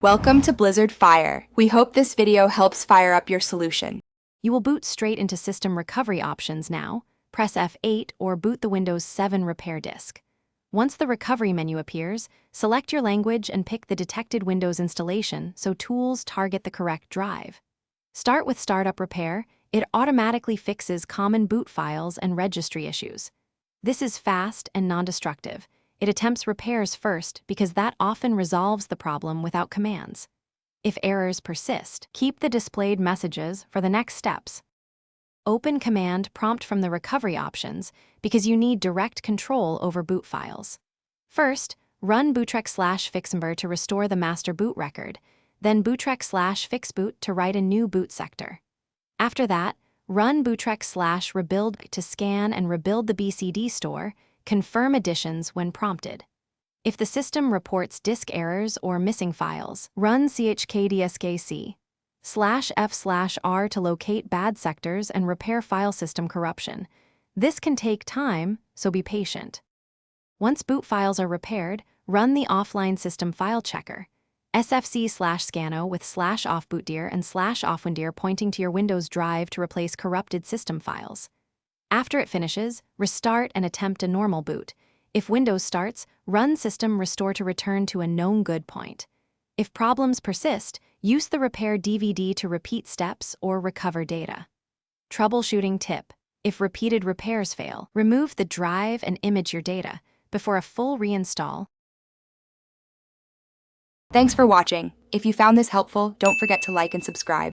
Welcome to Blizzard Fire. We hope this video helps fire up your solution. You will boot straight into System Recovery options now. Press F8 or boot the Windows 7 repair disk. Once the recovery menu appears, select your language and pick the detected Windows installation so tools target the correct drive. Start with Startup Repair. It automatically fixes common boot files and registry issues. This is fast and non-destructive. It attempts repairs first because that often resolves the problem without commands. If errors persist, keep the displayed messages for the next steps. Open Command Prompt from the recovery options because you need direct control over boot files. First, run bootrec/fixmber to restore the master boot record, then bootrec/fixboot to write a new boot sector. After that, run bootrec/rebuild to scan and rebuild the BCD store. Confirm additions when prompted. If the system reports disk errors or missing files, run chkdsk/f/r to locate bad sectors and repair file system corruption. This can take time, so be patient. Once boot files are repaired, run the offline system file checker, sfc/scano with /offbootdir and /offwindir pointing to your Windows drive to replace corrupted system files. After it finishes, restart and attempt a normal boot. If Windows starts, run system restore to return to a known good point. If problems persist, use the repair DVD to repeat steps or recover data. Troubleshooting tip: if repeated repairs fail, remove the drive and image your data before a full reinstall. Thanks for watching. If you found this helpful, don't forget to like and subscribe.